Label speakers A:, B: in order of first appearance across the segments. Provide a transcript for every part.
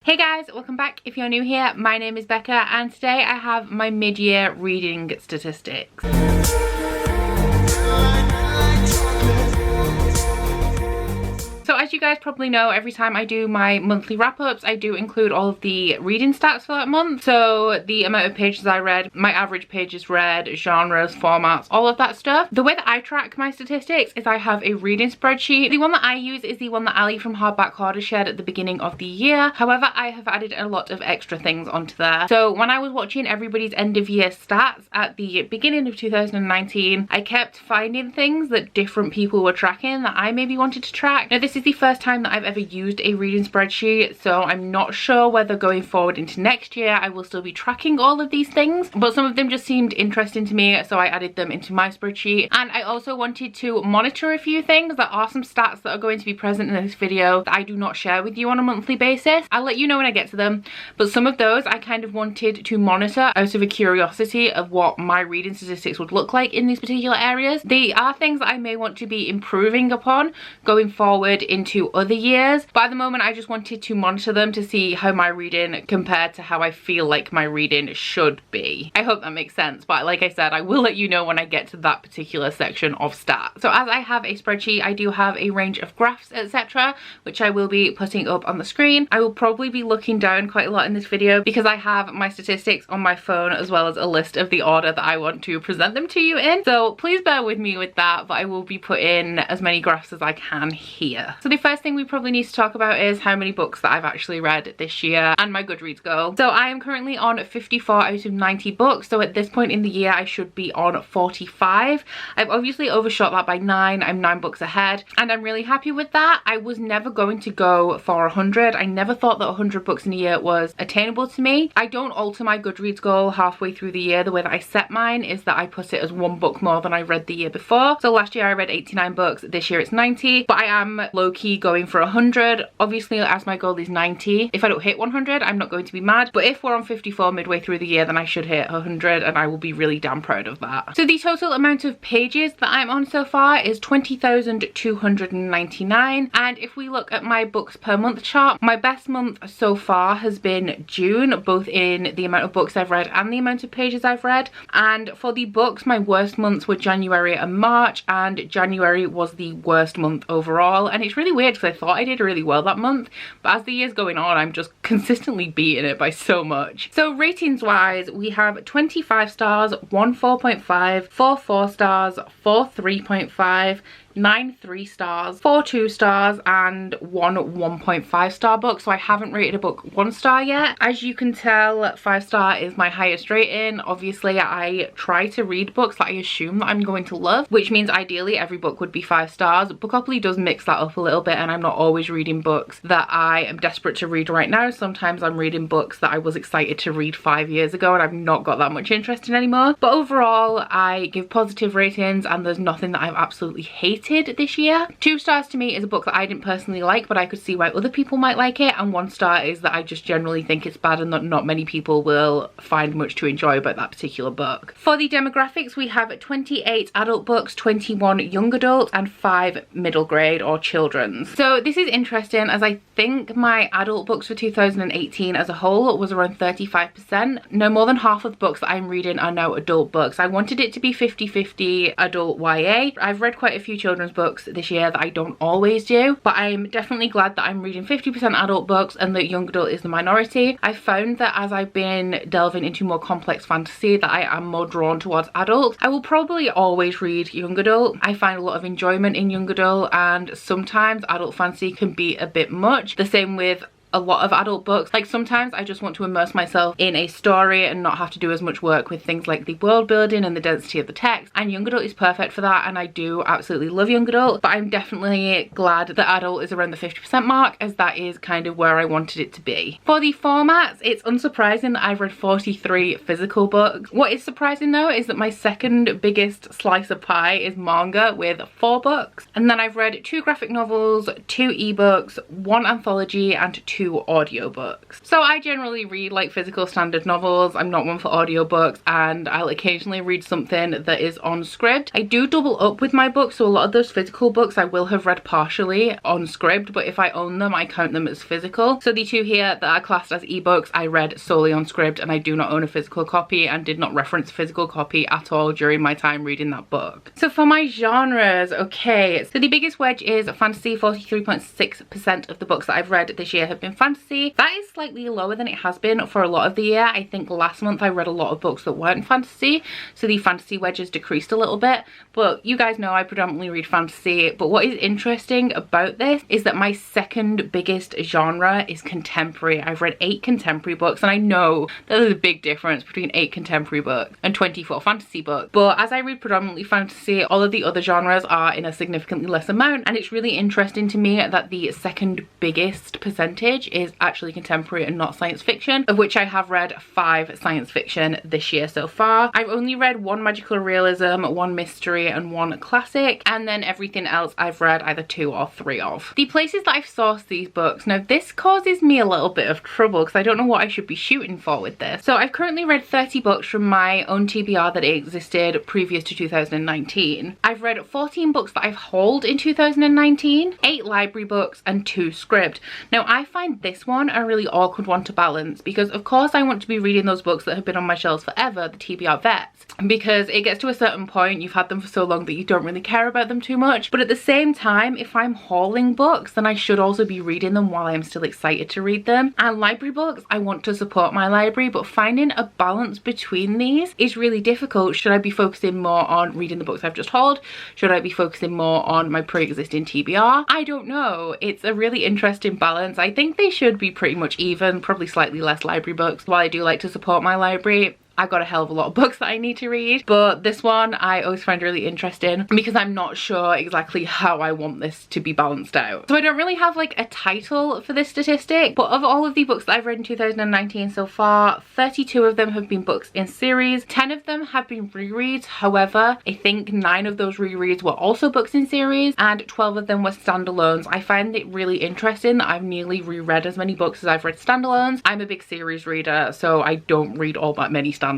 A: Hey guys, welcome back. If you're new here, my name is Becca and today I have my mid-year reading statistics. So as you guys probably know, every time I do my monthly wrap-ups, I do include all of the reading stats for that month. So the amount of pages I read, my average pages read, genres, formats, all of that stuff. The way that I track my statistics is I have a reading spreadsheet. The one that I use is the one that Ali from Hardback Hoarder shared at the beginning of the year. However, I have added a lot of extra things onto there. So when I was watching everybody's end of year stats at the beginning of 2019, I kept finding things that different people were tracking that I maybe wanted to track. Now this is the first time that I've ever used a reading spreadsheet, so I'm not sure whether going forward into next year I will still be tracking all of these things, but some of them just seemed interesting to me, so I added them into my spreadsheet. And I also wanted to monitor a few things. There are some stats that are going to be present in this video that I do not share with you on a monthly basis. I'll let you know when I get to them, but some of those I kind of wanted to monitor out of a curiosity of what my reading statistics would look like in these particular areas. They are things that I may want to be improving upon going forward into other years, but at the moment I just wanted to monitor them to see how my reading compared to how I feel like my reading should be. I hope that makes sense, but like I said, I will let you know when I get to that particular section of stats. So as I have a spreadsheet, I do have a range of graphs, etc., which I will be putting up on the screen. I will probably be looking down quite a lot in this video because I have my statistics on my phone as well as a list of the order that I want to present them to you in. So please bear with me with that, but I will be putting as many graphs as I can here. So the first thing we probably need to talk about is how many books that I've actually read this year and my Goodreads goal. So I am currently on 54 out of 90 books, so at this point in the year I should be on 45. I've obviously overshot that by 9. I'm 9 books ahead and I'm really happy with that. I was never going to go for 100. I never thought that 100 books in a year was attainable to me. I don't alter my Goodreads goal halfway through the year. The way that I set mine is that I put it as 1 book more than I read the year before. So last year I read 89 books, this year it's 90, but I am low-key going for 100. Obviously, as my goal is 90, if I don't hit 100, I'm not going to be mad, but if we're on 54 midway through the year, then I should hit 100 and I will be really damn proud of that. So the total amount of pages that I'm on so far is 20,299, and if we look at my books per month chart, my best month so far has been June, both in the amount of books I've read and the amount of pages I've read. And for the books, my worst months were January and March, and January was the worst month overall. And it's really weird because I thought I did really well that month, but as the year's going on, I'm just consistently beating it by so much. So ratings wise, we have 25 stars, 1 4.5, 4 4 stars, 4 3.5, 9 3 stars, 4 2 stars, and 1 1.5 star book. So I haven't rated a book 1 star yet. As you can tell, 5 star is my highest rating. Obviously I try to read books that I assume that I'm going to love, which means ideally every book would be 5 stars. Bookopoly does mix that up a little bit, and I'm not always reading books that I am desperate to read right now. Sometimes I'm reading books that I was excited to read 5 years ago and I've not got that much interest in anymore. But overall I give positive ratings and there's nothing that I've absolutely hated this year. 2 stars to me is a book that I didn't personally like, but I could see why other people might like it, and 1 star is that I just generally think it's bad and that not many people will find much to enjoy about that particular book. For the demographics, we have 28 adult books, 21 young adult, and 5 middle grade or children's. So this is interesting as I think my adult books for 2018 as a whole was around 35%. No more than half of the books that I'm reading are now adult books. I wanted it to be 50-50 adult YA. I've read quite a few children's books this year that I don't always do, but I'm definitely glad that I'm reading 50% adult books and that young adult is the minority. I found that as I've been delving into more complex fantasy that I am more drawn towards adult. I will probably always read young adult. I find a lot of enjoyment in young adult, and sometimes adult fantasy can be a bit much. The same with a lot of adult books. Like sometimes I just want to immerse myself in a story and not have to do as much work with things like the world building and the density of the text, and young adult is perfect for that, and I do absolutely love young adult, but I'm definitely glad that adult is around the 50% mark, as that is kind of where I wanted it to be. For the formats, it's unsurprising that I've read 43 physical books. What is surprising though is that my second biggest slice of pie is manga with 4 books, and then I've read 2 graphic novels, 2 ebooks, 1 anthology, and 2 2 audiobooks. So I generally read like physical standard novels. I'm not one for audiobooks, and I'll occasionally read something that is on script. I do double up with my books, so a lot of those physical books I will have read partially on script, but if I own them, I count them as physical. So the 2 here that are classed as ebooks, I read solely on script, and I do not own a physical copy and did not reference a physical copy at all during my time reading that book. So for my genres, okay, so the biggest wedge is fantasy. 43.6% of the books that I've read this year have been fantasy. That is slightly lower than it has been for a lot of the year. I think last month I read a lot of books that weren't fantasy, so the fantasy wedge has decreased a little bit, but you guys know I predominantly read fantasy. But what is interesting about this is that my second biggest genre is contemporary. I've read 8 contemporary books, and I know there's a big difference between 8 contemporary books and 24 fantasy books, but as I read predominantly fantasy, all of the other genres are in a significantly less amount, and it's really interesting to me that the second biggest percentage is actually contemporary and not science fiction, of which I have read 5 science fiction this year so far. I've only read 1 magical realism, 1 mystery, and 1 classic, and then everything else I've read either 2 or 3 of. The places that I've sourced these books, now this causes me a little bit of trouble because I don't know what I should be shooting for with this. So I've currently read 30 books from my own TBR that existed previous to 2019. I've read 14 books that I've hauled in 2019, 8 library books, and 2 script. Now I find this one a really awkward one to balance, because of course I want to be reading those books that have been on my shelves forever, the TBR vets, because it gets to a certain point, you've had them for so long that you don't really care about them too much. But at the same time, if I'm hauling books, then I should also be reading them while I'm still excited to read them. And library books, I want to support my library, but finding a balance between these is really difficult. Should I be focusing more on reading the books I've just hauled? Should I be focusing more on my pre-existing TBR? I don't know. It's a really interesting balance. I think they should be pretty much even, probably slightly less library books. While I do like to support my library, I've got a hell of a lot of books that I need to read, but this one I always find really interesting because I'm not sure exactly how I want this to be balanced out. So I don't really have like a title for this statistic, but of all of the books that I've read in 2019 so far, 32 of them have been books in series, 10 of them have been rereads. However, I think 9 of those rereads were also books in series, and 12 of them were standalones. I find it really interesting that I've nearly reread as many books as I've read standalones. I'm a big series reader, so I don't read all that many standalones.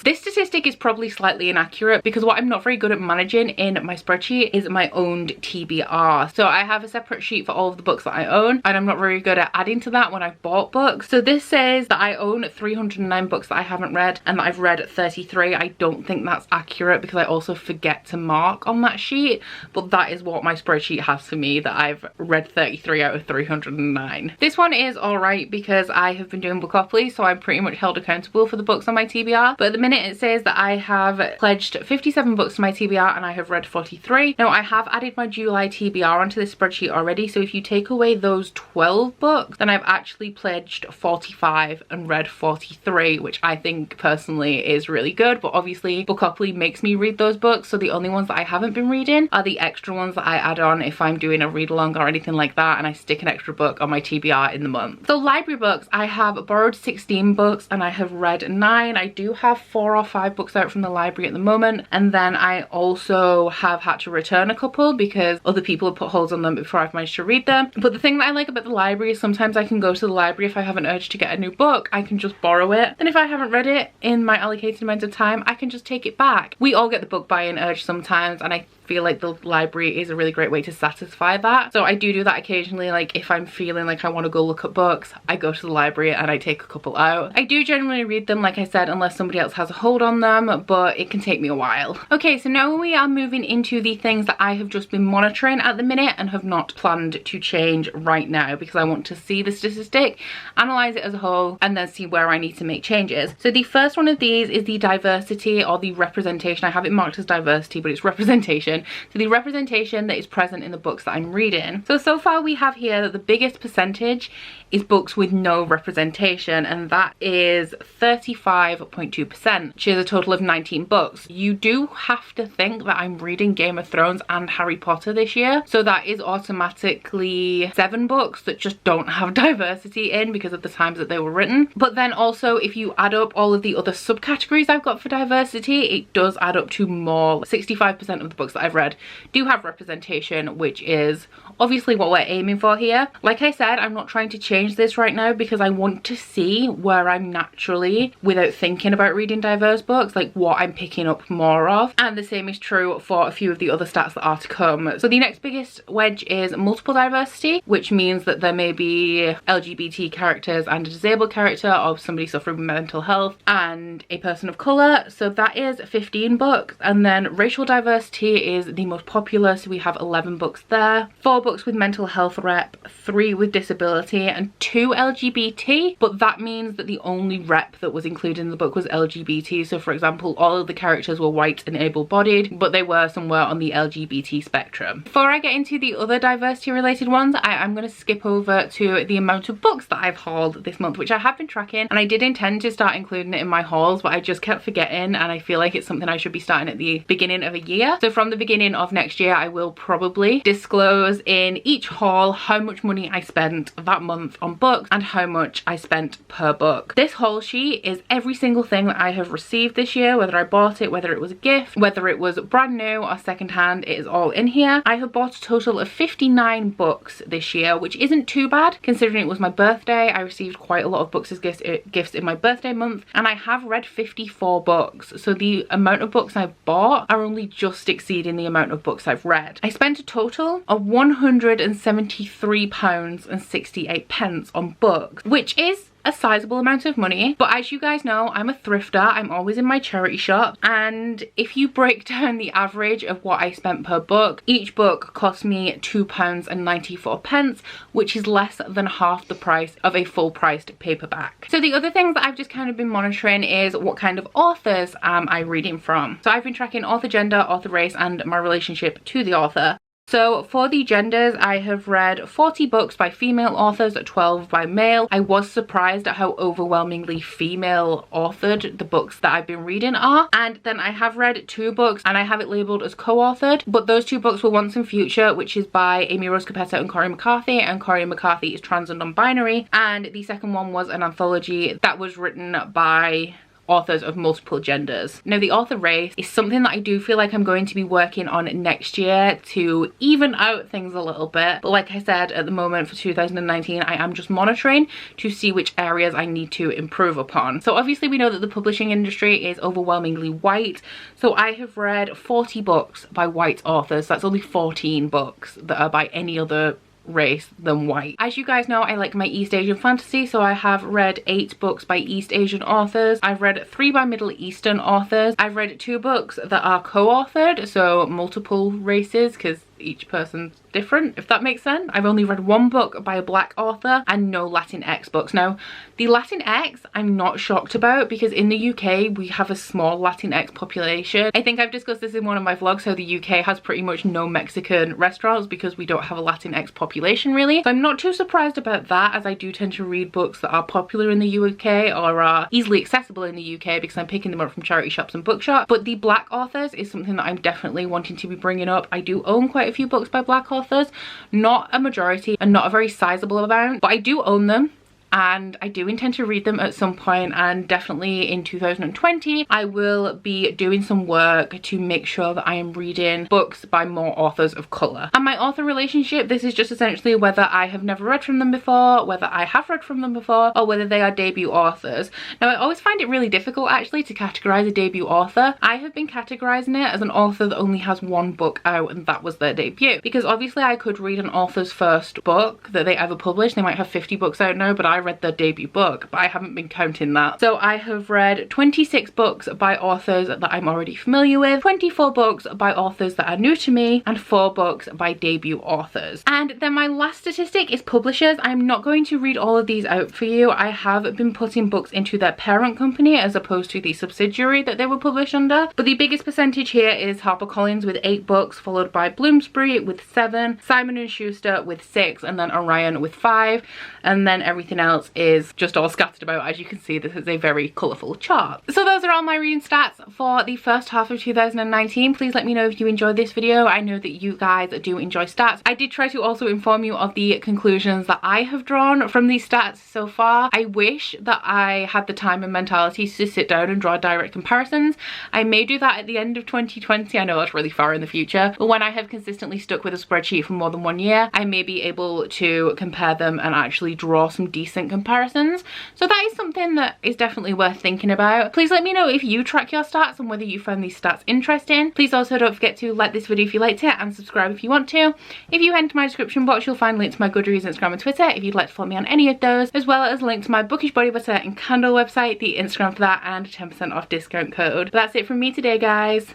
A: This statistic is probably slightly inaccurate because what I'm not very good at managing in my spreadsheet is my owned TBR. So I have a separate sheet for all of the books that I own, and I'm not very good at adding to that when I've bought books. So this says that I own 309 books that I haven't read and that I've read 33. I don't think that's accurate because I also forget to mark on that sheet, but that is what my spreadsheet has for me, that I've read 33 out of 309. This one is alright because I have been doing Bookopoly, so I'm pretty much held accountable for the books on my TBR. But at the minute it says that I have pledged 57 books to my TBR and I have read 43. Now I have added my July TBR onto this spreadsheet already, so if you take away those 12 books, then I've actually pledged 45 and read 43, which I think personally is really good. But obviously Bookopoly makes me read those books, so the only ones that I haven't been reading are the extra ones that I add on if I'm doing a read along or anything like that, and I stick an extra book on my TBR in the month. So library books, I have borrowed 16 books and I have read 9. I do have 4 or 5 books out from the library at the moment, and then I also have had to return a couple because other people have put holds on them before I've managed to read them. But the thing that I like about the library is sometimes I can go to the library if I have an urge to get a new book, I can just borrow it, and if I haven't read it in my allocated amount of time, I can just take it back. We all get the book buying urge sometimes, and I feel like the library is a really great way to satisfy that. So I do that occasionally. Like if I'm feeling like I want to go look at books, I go to the library and I take a couple out. I do generally read them, like I said, unless somebody else has a hold on them, but it can take me a while. Okay, so now we are moving into the things that I have just been monitoring at the minute and have not planned to change right now because I want to see the statistic, analyze it as a whole, and then see where I need to make changes. So the first one of these is the diversity or the representation. I have it marked as diversity, but it's representation. So the representation that is present in the books that I'm reading. So far we have here that the biggest percentage is books with no representation, and that is 35.2%, which is a total of 19 books. You do have to think that I'm reading Game of Thrones and Harry Potter this year, so that is automatically 7 books that just don't have diversity in because of the times that they were written. But then also if you add up all of the other subcategories I've got for diversity, it does add up to more. 65% of the books that I've read do have representation, which is obviously what we're aiming for here. Like I said, I'm not trying to change this right now because I want to see where I'm naturally, without thinking about reading diverse books, like what I'm picking up more of. And the same is true for a few of the other stats that are to come. So the next biggest wedge is multiple diversity, which means that there may be LGBT characters and a disabled character, or somebody suffering with mental health and a person of colour. So that is 15 books. And then racial diversity is the most popular, so we have 11 books there. 4 books with mental health rep, 3 with disability, and 2 LGBT, but that means that the only rep that was included in the book was LGBT. So for example, all of the characters were white and able-bodied, but they were somewhere on the LGBT spectrum. Before I get into the other diversity related ones, I'm going to skip over to the amount of books that I've hauled this month, which I have been tracking, and I did intend to start including it in my hauls, but I just kept forgetting, and I feel like it's something I should be starting at the beginning of a year. So from the beginning of next year, I will probably disclose in each haul how much money I spent that month on books and how much I spent per book. This haul sheet is every single thing that I have received this year, whether I bought it, whether it was a gift, whether it was brand new or secondhand, it is all in here. I have bought a total of 59 books this year, which isn't too bad considering it was my birthday. I received quite a lot of books as gifts in my birthday month, and I have read 54 books. So the amount of books I've bought are only just exceeding the amount of books I've read. I spent a total of £173.68 on books, which is a sizable amount of money. But as you guys know, I'm a thrifter. I'm always in my charity shop, and if you break down the average of what I spent per book, each book cost me £2.94, which is less than half the price of a full priced paperback. So the other things that I've just kind of been monitoring is what kind of authors am I reading from. So I've been tracking author gender, author race, and my relationship to the author. So for the genders, I have read 40 books by female authors, 12 by male. I was surprised at how overwhelmingly female authored the books that I've been reading are. And then I have read 2 books, and I have it labelled as co-authored, but those 2 books were Once and Future, which is by Amy Rose Capetta and Corey McCarthy, and Corey McCarthy is trans and non-binary. And the second one was an anthology that was written by authors of multiple genders. Now the author race is something that I do feel like I'm going to be working on next year to even out things a little bit, but like I said, at the moment for 2019 I am just monitoring to see which areas I need to improve upon. So obviously we know that the publishing industry is overwhelmingly white, so I have read 40 books by white authors. That's only 14 books that are by any other race than white. As you guys know, I like my East Asian fantasy, so I have read 8 books by East Asian authors. I've read 3 by Middle Eastern authors. I've read 2 books that are co-authored, so multiple races, because each person's different, if that makes sense. I've only read 1 book by a black author and no Latinx books. Now the Latinx I'm not shocked about, because in the UK we have a small Latinx population. I think I've discussed this in one of my vlogs, how the UK has pretty much no Mexican restaurants because we don't have a Latinx population really. So I'm not too surprised about that, as I do tend to read books that are popular in the UK or are easily accessible in the UK because I'm picking them up from charity shops and bookshops. But the black authors is something that I'm definitely wanting to be bringing up. I do own quite a few books by black authors, not a majority and not a very sizable amount, but I do own them. and I do intend to read them at some point, and definitely in 2020 I will be doing some work to make sure that I am reading books by more authors of colour. And my author relationship, this is just essentially whether I have never read from them before, whether I have read from them before, or whether they are debut authors. Now I always find it really difficult actually to categorise a debut author. I have been categorising it as an author that only has one book out and that was their debut, because obviously I could read an author's first book that they ever published. They might have 50 books out now, but I read their debut book, but I haven't been counting that. So I have read 26 books by authors that I'm already familiar with, 24 books by authors that are new to me, and 4 books by debut authors. And then my last statistic is publishers. I'm not going to read all of these out for you. I have been putting books into their parent company as opposed to the subsidiary that they were published under, but the biggest percentage here is HarperCollins with 8 books, followed by Bloomsbury with 7, Simon & Schuster with 6, and then Orion with 5, and then everything else else is just all scattered about. As you can see, this is a very colourful chart. So those are all my reading stats for the first half of 2019. Please let me know if you enjoyed this video. I know that you guys do enjoy stats. I did try to also inform you of the conclusions that I have drawn from these stats so far. I wish that I had the time and mentality to sit down and draw direct comparisons. I may do that at the end of 2020. I know that's really far in the future, but when I have consistently stuck with a spreadsheet for more than 1 year, I may be able to compare them and actually draw some decent comparisons. So that is something that is definitely worth thinking about. Please let me know if you track your stats and whether you find these stats interesting. Please also don't forget to like this video if you liked it and subscribe if you want to. If you head into my description box, you'll find links to my Goodreads, Instagram and Twitter if you'd like to follow me on any of those, as well as links to my Bookish body butter and candle website, the Instagram for that, and a 10% off discount code. But that's it from me today, guys.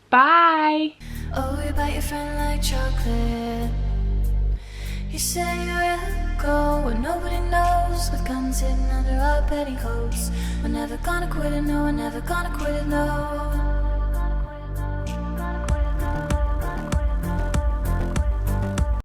A: Bye!
B: Oh, you bite your friend like chocolate. You say you will go where nobody knows, with guns hidden under our petticoats. We're never gonna quit it, no, we're never gonna quit it, no.